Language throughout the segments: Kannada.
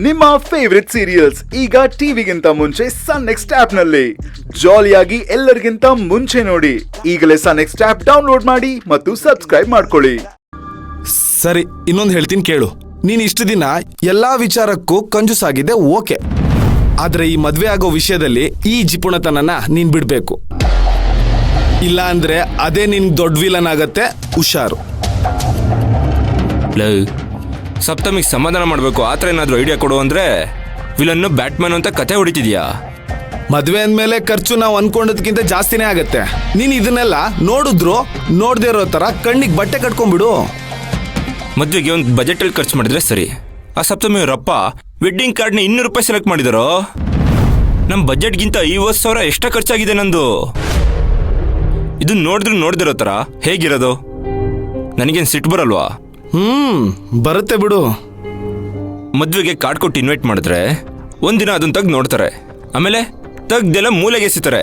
ನಿಮ್ಮ ಫೇವರಿಟ್ ಸೀರಿಯಲ್ಸ್ ಈಗ ಟಿವಿಗಿಂತ ಮುಂಚೆ ಸನ್ ನೆಕ್ಸ್ಟ್ ಆಪ್ ನಲ್ಲಿ ಜಾಲಿಯಾಗಿ ಎಲ್ಲರಿಗಿಂತ ಮುಂಚೆ ನೋಡಿ. ಈಗಲೇ ಸನ್ ನೆಕ್ಸ್ಟ್ ಆಪ್ ಡೌನ್ಲೋಡ್ ಮಾಡಿ ಮತ್ತು ಸಬ್ಸ್ಕ್ರೈಬ್ ಮಾಡ್ಕೊಳ್ಳಿ. ಸರಿ, ಇನ್ನೊಂದು ಹೇಳ್ತೀನಿ ಕೇಳು. ನೀನ್ ಇಷ್ಟು ದಿನ ಎಲ್ಲಾ ವಿಚಾರಕ್ಕೂ ಕಂಜೂಸ್ ಆಗಿದ್ದೆ, ಓಕೆ. ಆದ್ರೆ ಈ ಮದ್ವೆ ಆಗೋ ವಿಷಯದಲ್ಲಿ ಈ ಜಿಪುಣತನನ ನೀನ್ ಬಿಡ್ಬೇಕು. ಇಲ್ಲ ಅಂದ್ರೆ ಅದೇ ನಿನ್ ದೊಡ್ಡ ವಿಲನ್ ಆಗತ್ತೆ, ಹುಷಾರು. ಸಪ್ತಮಿಗೆ ಸಮಾಧಾನ ಮಾಡಬೇಕು. ಆತರ ಏನಾದ್ರು ಐಡಿಯಾ ಕೊಡು ಅಂದ್ರೆ ವಿಲನ್ನು ಬ್ಯಾಟ್ಮನ್ ಅಂತ ಕತೆ ಹೊಡಿತಿದ್ಯಾ? ಮದ್ವೆ ಅಂದ್ಮೇಲೆ ಖರ್ಚು ನಾವು ಅನ್ಕೊಂಡದಕ್ಕಿಂತ ಜಾಸ್ತಿನೇ ಆಗತ್ತೆ. ನೀನ್ ಇದನ್ನೆಲ್ಲ ನೋಡಿದ್ರು ನೋಡ್ದೇ ಇರೋ ತರ ಕಣ್ಣಿಗೆ ಬಟ್ಟೆ ಕಟ್ಕೊಂಡ್ಬಿಡು. ಮದ್ವೆಗೆ ಒಂದು ಬಜೆಟ್ ಅಲ್ಲಿ ಖರ್ಚು ಮಾಡಿದ್ರೆ ಸರಿ. ಆ ಸಪ್ತಮಿ ಅವರಪ್ಪ ವೆಡ್ಡಿಂಗ್ ಕಾರ್ಡ್ನ 200 ರೂಪಾಯಿ ಸೆಲೆಕ್ಟ್ ಮಾಡಿದಾರೋ. ನಮ್ಮ ಬಜೆಟ್ಗಿಂತ 50,000 ಎಕ್ಸ್ಟ್ರಾ ಖರ್ಚಾಗಿದೆ ನಂದು. ಇದು ನೋಡಿದ್ರು ನೋಡ್ದಿರೋ ತರ ಹೇಗಿರೋದು? ನನಗೇನು ಸಿಟ್ಟು ಬರಲ್ವಾ? ಬರುತ್ತೆ ಬಿಡು. ಮದ್ವೆಗೆ ಕಾರ್ಡ್ ಕೊಟ್ಟು ಇನ್ವೈಟ್ ಮಾಡಿದ್ರೆ ಒಂದಿನ ಅದನ್ನ ತೆಗ್ದು ನೋಡ್ತಾರೆ, ಆಮೇಲೆ ತೆಗ್ದೆಲ್ಲ ಮೂಲೆಗೆ ಎಸಿತಾರೆ.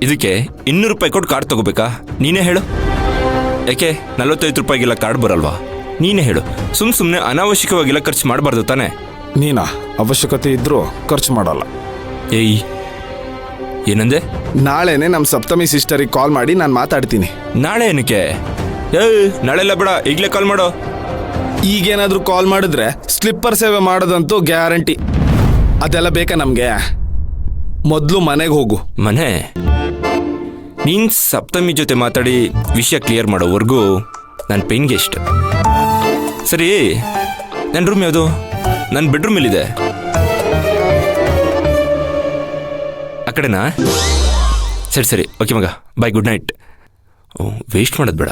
ಇದಕ್ಕೆ 200 ರೂಪಾಯಿ ಕೊಟ್ಟು ಕಾರ್ಡ್ ತಗೋಬೇಕಾ? ನೀನೇ ಹೇಳು. ಯಾಕೆ 45 ರೂಪಾಯಿಗೆಲ್ಲ ಕಾರ್ಡ್ ಬರಲ್ವಾ? ನೀನೇ ಹೇಳು. ಸುಮ್ಮನೆ ಅನಾವಶ್ಯಕವಾಗಿಲ್ಲ ಖರ್ಚು ಮಾಡಬಾರ್ದು ತಾನೆ? ನೀನಾ ಅವಶ್ಯಕತೆ ಇದ್ರೂ ಖರ್ಚು ಮಾಡಲ್ಲ. ಏಯ್, ಏನಂದೆ? ನಾಳೆನೆ ನಮ್ಮ ಸಪ್ತಮಿ ಸಿಸ್ಟರಿಗೆ ಕಾಲ್ ಮಾಡಿ ನಾನು ಮಾತಾಡ್ತೀನಿ. ನಾಳೆ ಏನಕ್ಕೆ? ನಾಳೆಲ್ಲ ಬೇಡ, ಈಗಲೇ ಕಾಲ್ ಮಾಡೋ. ಈಗೇನಾದ್ರೂ ಕಾಲ್ ಮಾಡಿದ್ರೆ ಸ್ಲಿಪ್ಪರ್ ಸೇವೆ ಮಾಡೋದಂತೂ ಗ್ಯಾರಂಟಿ. ಅದೆಲ್ಲ ಬೇಕಾ ನಮ್ಗೆ? ಮೊದಲು ಮನೆಗೆ ಹೋಗು. ಮನೆ? ನೀನ್ ಸಪ್ತಮಿ ಜೊತೆ ಮಾತಾಡಿ ವಿಷಯ ಕ್ಲಿಯರ್ ಮಾಡೋವರೆಗೂ ನನ್ನ ಪೇನ್ಗೆ ಇಷ್ಟ. ಸರಿ, ನನ್ನ ರೂಮ್ ಯಾವುದು? ನನ್ನ ಬೆಡ್ರೂಮ್ ಎಲ್ಲಿದೆ? ಆ ಕಡೆನಾ? ಸರಿ ಓಕೆ ಮಗ, ಬಾಯ್, ಗುಡ್ ನೈಟ್. ಓ, ವೇಸ್ಟ್ ಮಾಡೋದು ಬೇಡ.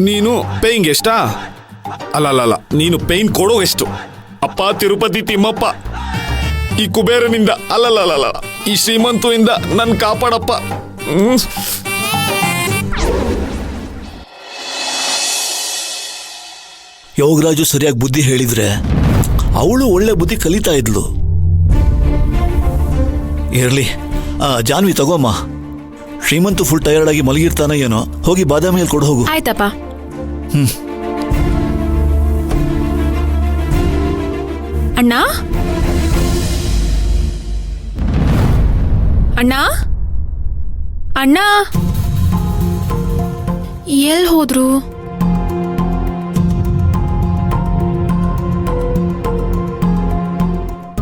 ನೀನು ಪೇಯಿಂಗ್ ಎಷ್ಟಾ? ಅಲ್ಲ, ನೀನು ಪೇಯ್ನ್ ಕೊಡೋ ಎಷ್ಟು? ಅಪ್ಪ ತಿರುಪತಿ ತಿಮ್ಮಪ್ಪ, ಈ ಕುಬೇರನಿಂದ ಅಲ್ಲಲ್ಲ ಈ ಶ್ರೀಮಂತುವಿಂದ ನನ್ ಕಾಪಾಡಪ್ಪ. ಯೋಗರಾಜು ಸರಿಯಾಗಿ ಬುದ್ಧಿ ಹೇಳಿದ್ರೆ ಅವಳು ಒಳ್ಳೆ ಬುದ್ಧಿ ಕಲಿತಾ ಇದ್ಲು. ಇರ್ಲಿ, ಜಾನ್ವಿ ತಗೋಮ್ಮ. ಶ್ರೀಮಂತು ಫುಲ್ ಟಯರ್ಡ್ ಆಗಿ ಮಲಗಿರ್ತಾನ ಏನೋ, ಹೋಗಿ ಬಾದಾಮಿಯಲ್ಲಿ ಕೊಡು ಹೋಗು. ಆಯ್ತಪ್ಪ. ಅಣ್ಣ ಅಣ್ಣ ಅಣ್ಣ ಎಲ್ಲಿ ಹೋದ್ರು?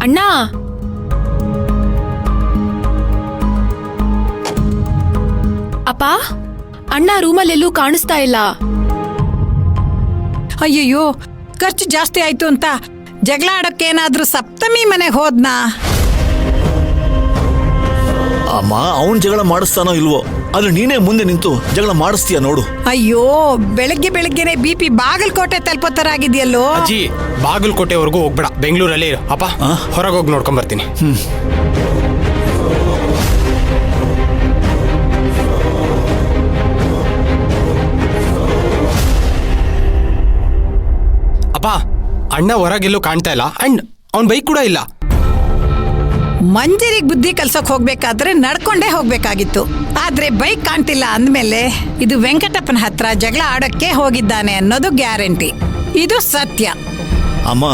ಅಣ್ಣ, ಅಪ್ಪ, ಅಣ್ಣ ರೂಮಲ್ಲೆಲ್ಲೂ ಕಾಣಿಸ್ತಾ ಇಲ್ಲ. ಅಯ್ಯಯ್ಯೋ, ಖರ್ಚು ಜಾಸ್ತಿ ಆಯ್ತು ಅಂತ ಜಗಳ ಆಡಕ್ಕೇನಾದ್ರೂ ಸಪ್ತಮಿ ಮನೆಗೆ ಹೋದ್ನಾ? ಅಮ್ಮ, ಅವನ್ ಜಗಳ ಮಾಡಿಸ್ತಾನೋ ಇಲ್ವೋ, ಆದ್ರೆ ನೀನೇ ಮುಂದೆ ನಿಂತು ಜಗಳ ಮಾಡಿಸ್ತೀಯ ನೋಡು. ಅಯ್ಯೋ, ಬೆಳಗ್ಗೆನೆ BP ಬಾಗಲಕೋಟೆ ತಲುಪೋತರಾಗಿದೆಯಲ್ಲೋ. ಅಜ್ಜಿ, ಬಾಗಲಕೋಟೆವರೆಗೂ ಹೋಗ್ಬೇಡ, ಬೆಂಗಳೂರಲ್ಲಿ ಅಪ್ಪ. ಹೊರಗೆ ಹೋಗಿ ನೋಡ್ಕೊಂಡ್ ಬರ್ತೀನಿ. ಅಪ್ಪ, ಅಣ್ಣ ಹೊರಗೆಲ್ಲೂ ಕಾಣ್ತಾ ಇಲ್ಲ, ಅಂಡ್ ಅವನ್ ಬೈಕ್ ಕೂಡ ಇಲ್ಲ. ಮಂಜರಿಗೆ ಬುದ್ಧಿ ಕಲ್ಸಕ್ ಹೋಗ್ಬೇಕಾದ್ರೆ ನಡ್ಕೊಂಡೇ ಹೋಗ್ಬೇಕಾಗಿತ್ತು. ಆದ್ರೆ ಬೈಕ್ ಕಾಣ್ತಿಲ್ಲ ಅಂದ್ಮೇಲೆ ಇದು ವೆಂಕಟಪ್ಪನ ಹತ್ರ ಜಗಳ ಆಡಕ್ಕೆ ಹೋಗಿದ್ದಾನೆ ಅನ್ನೋದು ಗ್ಯಾರಂಟಿ. ಇದು ಸತ್ಯ. ಅಮ್ಮ,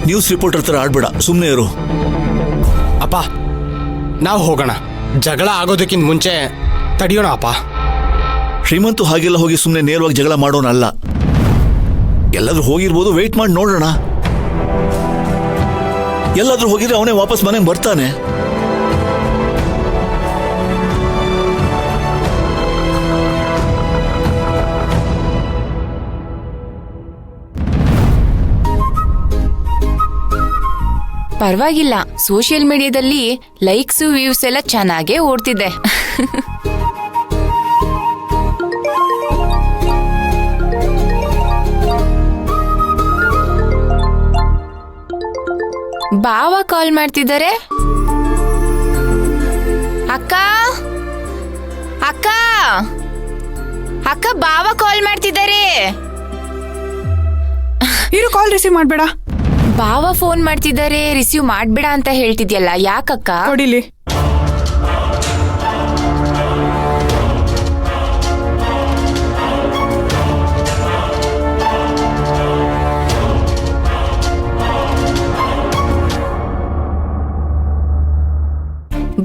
ನ್ಯೂಸ್ ರಿಪೋರ್ಟರ್ ತರ ಆಡ್ಬೇಡ, ಸುಮ್ಮನೆ ಇರು. ಅಪ್ಪ, ನಾವು ಹೋಗೋಣ. ಜಗಳ ಆಗೋದಕ್ಕಿಂತ ಮುಂಚೆ ತಡಿಯೋಣ ಅಪ್ಪ. ಶ್ರೀಮಂತು ಹಾಗೆಲ್ಲ ಹೋಗಿ ಸುಮ್ಮನೆ ನೇರವಾಗಿ ಜಗಳ ಮಾಡೋನಲ್ಲ. ಎಲ್ಲಾದ್ರೂ ಹೋಗಿರ್ಬೋದು, ವೆಯ್ಟ್ ಮಾಡಿ ನೋಡೋಣ. ಎಲ್ಲಾದ್ರೂ ಹೋಗಿದ್ರೆ ಅವನೇ ವಾಪಸ್ ಮನೆಗೆ ಬರ್ತಾನೆ. ಪರವಾಗಿಲ್ಲ, ಸೋಷಿಯಲ್ ಮೀಡಿಯಾದಲ್ಲಿ ಲೈಕ್ಸ್ ವ್ಯೂಸ್ ಎಲ್ಲ ಚೆನ್ನಾಗೇ ಓಡ್ತಿದೆ. ಬಾವ ಕಾಲ್ ಮಾಡ್ತಿದ್ದಾರೆ. ಅಕ್ಕ ಅಕ್ಕ ಅಕ್ಕ ಬಾವ ಕಾಲ್ ಮಾಡ್ತಿದ್ದಾರೆ. ಇರು, ಕಾಲ್ ರಿಸೀವ್ ಮಾಡ್ಬೇಡ. ಬಾವ ಫೋನ್ ಮಾಡ್ತಿದ್ದಾರೆ, ರಿಸೀವ್ ಮಾಡ್ಬೇಡ ಅಂತ ಹೇಳ್ತಿದ್ಯಲ್ಲ, ಯಾಕಕ್ಕ? ಕೊಡಿಲಿ.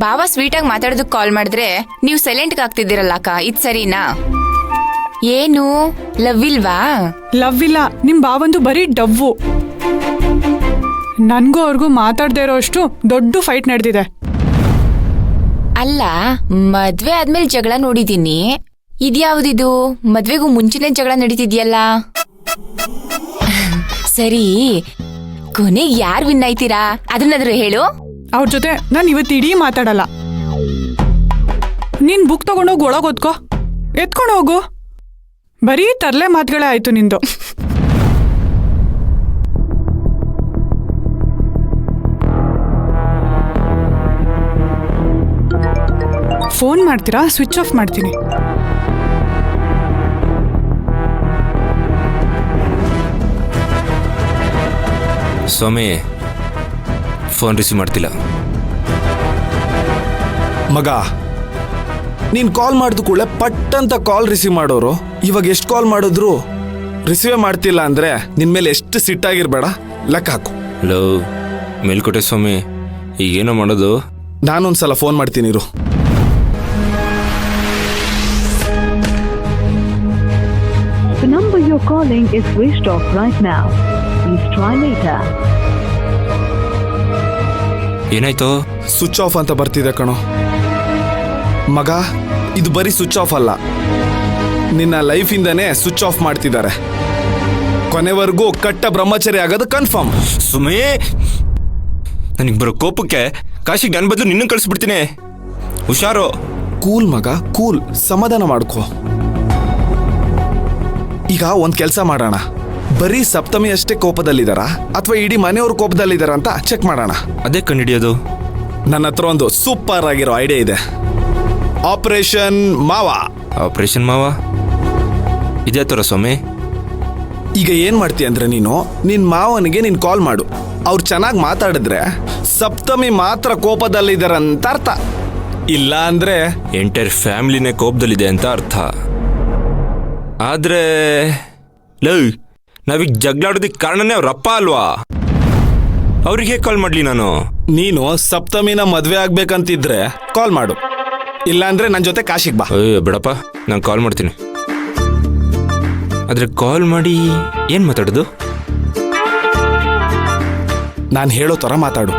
ಬಾವ ಸ್ವೀಟಾಗಿ ಮಾತಾಡೋದಕ್ಕೆ ಕಾಲ್ ಮಾಡಿದ್ರೆ ನೀವು ಸೈಲೆಂಟ್ಗೆ ಆಗ್ತಿದ್ದೀರಲ್ಲ ಅಕ್ಕ ಇದು ಸರಿನಾ? ಏನು ಲವ್ ಇಲ್ವಾ? ಲವ್ ಇಲ್ಲ, ನಿಮ್ ಬಾವಂದು ಬರೀ ಡವ್ವು. ನನ್ಗೂ ಅವ್ರಿಗೂ ಮಾತಾಡ್ದೇ ಇರೋ ಅಷ್ಟು ದೊಡ್ಡ ಫೈಟ್ ನಡೆದಿದೆ. ಅಲ್ಲ, ಮದ್ವೆ ಆದ್ಮೇಲೆ ಜಗಳ ನೋಡಿದೀನಿ. ಇದ್ಯಾವುದಿದು? ಮದ್ವೆಗೂ ಮುಂಚೆನೆ ಜಗಳ ನಡೀತಿದ್ಯಲ್ಲ. ಸರಿ, ಕೊನೆಗೆ ಯಾರು ವಿನ್ ಆಯ್ತೀರಾ ಅದನ್ನಾದ್ರೂ ಹೇಳು. ಅವ್ರ ಜೊತೆ ನಾನು ಇವತ್ತು ಇಡೀ ಮಾತಾಡಲ್ಲ. ನೀನ್ ಬುಕ್ ತಗೊಂಡೋಗಿ ಒಳಗ್ ಓದ್ಕೋ, ಎತ್ಕೊಂಡು ಹೋಗು. ಬರೀ ತರ್ಲೆ ಮಾತುಗಳೇ ಆಯ್ತು ನಿಂದು. ಫೋನ್ ಮಾಡ್ತೀರಾ? ಸ್ವಿಚ್ ಆಫ್ ಮಾಡ್ತೀನಿ. ಸ್ವಾಮಿ ಫೋನ್ ರಿಸೀವ್ ಮಾಡ್ತಿಲ್ಲ. ಮಗ, ನೀನ್ ಕಾಲ್ ಮಾಡಿದ ಕೂಡಲೇ ಪಟ್ ಅಂತ ಕಾಲ್ ರಿಸೀವ್ ಮಾಡೋರು ಇವಾಗ ಎಷ್ಟು ಕಾಲ್ ಮಾಡಿದ್ರು ರಿಸೀವೇ ಮಾಡ್ತಿಲ್ಲ ಅಂದ್ರೆ ನಿನ್ ಮೇಲೆ ಎಷ್ಟು ಸಿಟ್ಟಾಗಿರ್ಬೇಡ, ಲೆಕ್ಕ ಹಾಕು. ಹಲೋ ಮೇಲ್ಕೋಟೆ ಸ್ವಾಮಿ, ಈಗೇನೋ ಮಾಡೋದು? ನಾನೊಂದ್ಸಲ ಫೋನ್ ಮಾಡ್ತೀನಿ ಇರು. The number you're calling is switched off right now. Please try later. ಏನಾಯ್ತು? ಸ್ವಿಚ್ ಆಫ್ ಅಂತ ಬರ್ತಿದೆ ಕಣೋ. ಮಗ, ಇದು ಬರೀ ಸ್ವಿಚ್ ಆಫ್ ಅಲ್ಲ, ನಿನ್ನ ಲೈಫಿಂದನೇ ಸ್ವಿಚ್ ಆಫ್ ಮಾಡ್ತಿದ್ದಾರೆ. ಕೊನೆವರೆಗೂ ಕಟ್ಟ ಬ್ರಹ್ಮಚರ್ಯ ಆಗೋದು ಕನ್ಫರ್ಮ್. ಸುಮೇ, ನನಗೆ ಬರೋ ಕೋಪಕ್ಕೆ ಕಾಶಿಗೆ ನನ್ನ ಬದಲು ನಿನ್ನ ಕಳಿಸ್ಬಿಡ್ತೀನಿ. ಹುಷಾರು. ಕೂಲ್ ಮಗ, ಕೂಲ್. ಸಮಾಧಾನ ಮಾಡ್ಕೋ. ಈಗ ಒಂದ್ ಕೆಲಸ ಮಾಡೋಣ. ಬರೀ ಸಪ್ತಮಿ ಅಷ್ಟೇ ಕೋಪದಲ್ಲಿದ್ದಾರಾ ಅಥವಾ ಇಡೀ ಮನೆಯವ್ರ ಕೋಪದಲ್ಲಿದ್ದಾರಾ ಅಂತ ಚೆಕ್ ಮಾಡೋಣ. ಅದೇ ಕಂಡಿಡಿಯೋದು. ನನ್ನ ಹತ್ರ ಒಂದು ಸೂಪರ್ ಆಗಿರೋ ಐಡಿಯಾ ಇದೆ. ಆಪರೇಷನ್ ಮಾವ. ಆಪರೇಷನ್ ಮಾವ ಇದೇ ಥರ ಸ್ವಾಮಿ. ಈಗ ಏನ್ ಮಾಡ್ತೀಯ ಅಂದ್ರೆ ನೀನು ನಿನ್ ಮಾವನಿಗೆ ನೀನ್ ಕಾಲ್ ಮಾಡು. ಅವ್ರು ಚೆನ್ನಾಗಿ ಮಾತಾಡಿದ್ರೆ ಸಪ್ತಮಿ ಮಾತ್ರ ಕೋಪದಲ್ಲಿದ್ದಾರಂತ ಅರ್ಥ. ಇಲ್ಲ ಅಂದ್ರೆ ಎಂಟೈರ್ ಫ್ಯಾಮಿಲಿನೇ ಕೋಪದಲ್ಲಿದೆ ಅಂತ ಅರ್ಥ. ಆದ್ರೆ ಲವ್, ನಾವೀಗ ಜಗಳಾಡೋದಕ್ಕೆ ಕಾರಣನೇ ಅವ್ರಪ್ಪ ಅಲ್ವಾ? ಅವ್ರಿಗೆ ಹೇಗೆ ಕಾಲ್ ಮಾಡ್ಲಿ ನಾನು? ನೀನು ಸಪ್ತಮಿನ ಮದ್ವೆ ಆಗ್ಬೇಕಂತಿದ್ರೆ ಕಾಲ್ ಮಾಡು. ಇಲ್ಲ ಅಂದ್ರೆ ನನ್ನ ಜೊತೆ ಕಾಶಿಗೆ ಬಾ. ಅಯ್ಯೋ ಬಿಡಪ್ಪ, ನಾನು ಕಾಲ್ ಮಾಡ್ತೀನಿ. ಆದ್ರೆ ಕಾಲ್ ಮಾಡಿ ಏನ್ ಮಾತಾಡೋದು? ನಾನು ಹೇಳೋ ಥರ ಮಾತಾಡು.